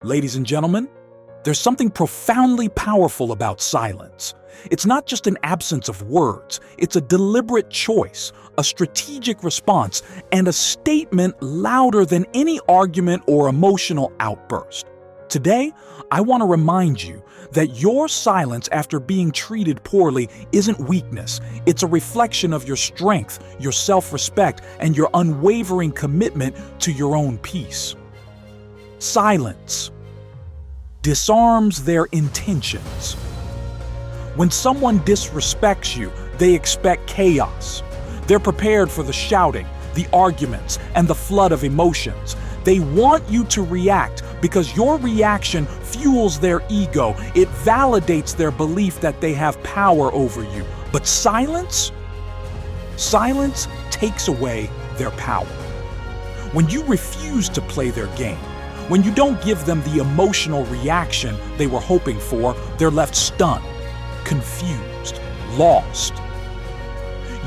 Ladies and gentlemen, there's something profoundly powerful about silence. It's not just an absence of words, it's a deliberate choice, a strategic response, and a statement louder than any argument or emotional outburst. Today, I want to remind you that your silence after being treated poorly isn't weakness. It's a reflection of your strength, your self-respect, and your unwavering commitment to your own peace. Silence disarms their intentions. When someone disrespects you, they expect chaos. They're prepared for the shouting, the arguments, and the flood of emotions. They want you to react because your reaction fuels their ego. It validates their belief that they have power over you. But silence takes away their power. When you refuse to play their game, when you don't give them the emotional reaction they were hoping for, they're left stunned, confused, lost.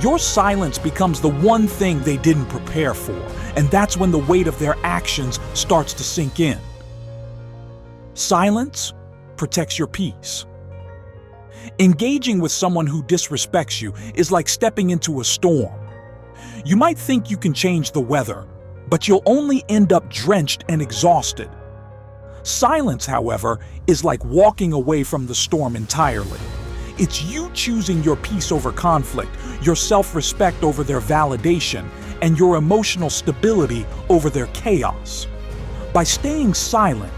Your silence becomes the one thing they didn't prepare for, and that's when the weight of their actions starts to sink in. Silence protects your peace. Engaging with someone who disrespects you is like stepping into a storm. You might think you can change the weather, but you'll only end up drenched and exhausted. Silence, however, is like walking away from the storm entirely. It's you choosing your peace over conflict, your self-respect over their validation, and your emotional stability over their chaos. By staying silent,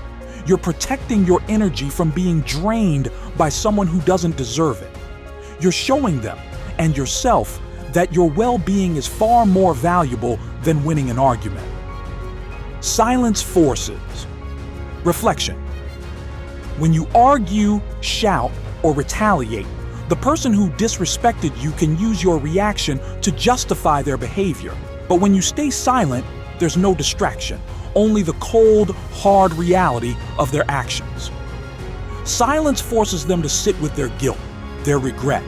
you're protecting your energy from being drained by someone who doesn't deserve it. You're showing them and yourself that your well-being is far more valuable than winning an argument. Silence forces reflection. When you argue, shout, or retaliate, the person who disrespected you can use your reaction to justify their behavior. But when you stay silent, there's no distraction, only the cold, hard reality of their actions. Silence forces them to sit with their guilt, their regret,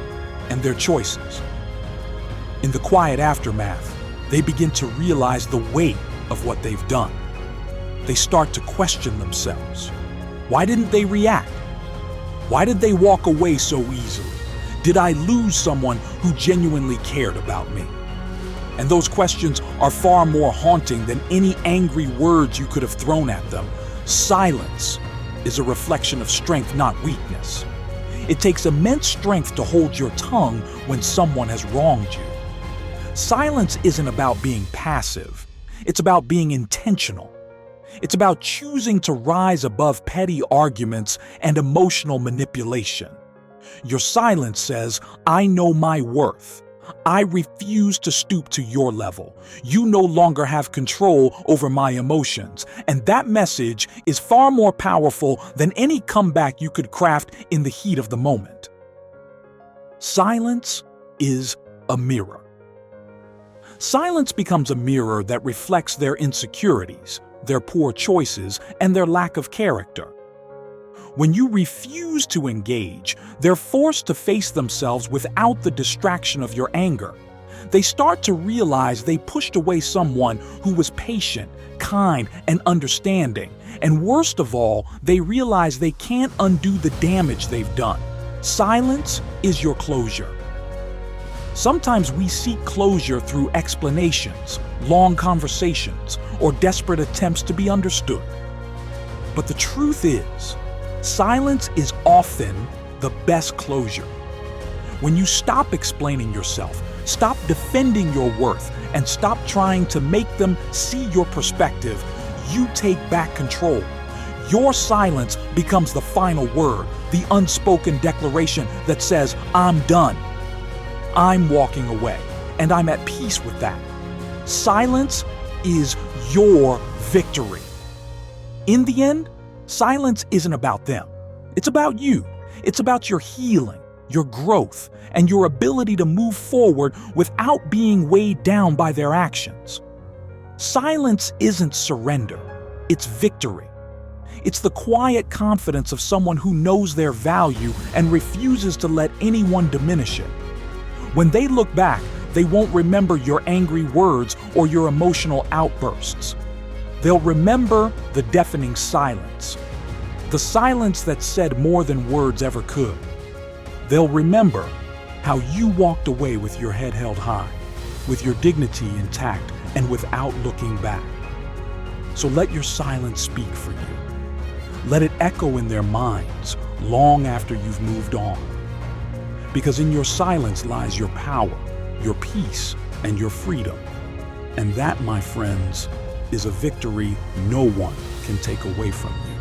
and their choices. In the quiet aftermath, they begin to realize the weight of what they've done. They start to question themselves. Why didn't they react? Why did they walk away so easily? Did I lose someone who genuinely cared about me? And those questions are far more haunting than any angry words you could have thrown at them. Silence is a reflection of strength, not weakness. It takes immense strength to hold your tongue when someone has wronged you. Silence isn't about being passive. It's about being intentional. It's about choosing to rise above petty arguments and emotional manipulation. Your silence says, I know my worth. I refuse to stoop to your level. You no longer have control over my emotions. And that message is far more powerful than any comeback you could craft in the heat of the moment. Silence is a mirror. Silence becomes a mirror that reflects their insecurities, their poor choices, and their lack of character. When you refuse to engage, they're forced to face themselves without the distraction of your anger. They start to realize they pushed away someone who was patient, kind, and understanding. And worst of all, they realize they can't undo the damage they've done. Silence is your closure. Sometimes we seek closure through explanations, long conversations, or desperate attempts to be understood. But the truth is, silence is often the best closure. When you stop explaining yourself, stop defending your worth, and stop trying to make them see your perspective, you take back control. Your silence becomes the final word, the unspoken declaration that says, I'm done. I'm walking away, and I'm at peace with that. Silence is your victory. In the end, silence isn't about them. It's about you. It's about your healing, your growth, and your ability to move forward without being weighed down by their actions. Silence isn't surrender. It's victory. It's the quiet confidence of someone who knows their value and refuses to let anyone diminish it. When they look back, they won't remember your angry words or your emotional outbursts. They'll remember the deafening silence, the silence that said more than words ever could. They'll remember how you walked away with your head held high, with your dignity intact, and without looking back. So let your silence speak for you. Let it echo in their minds long after you've moved on. Because in your silence lies your power, your peace, and your freedom. And that, my friends, is a victory no one can take away from you.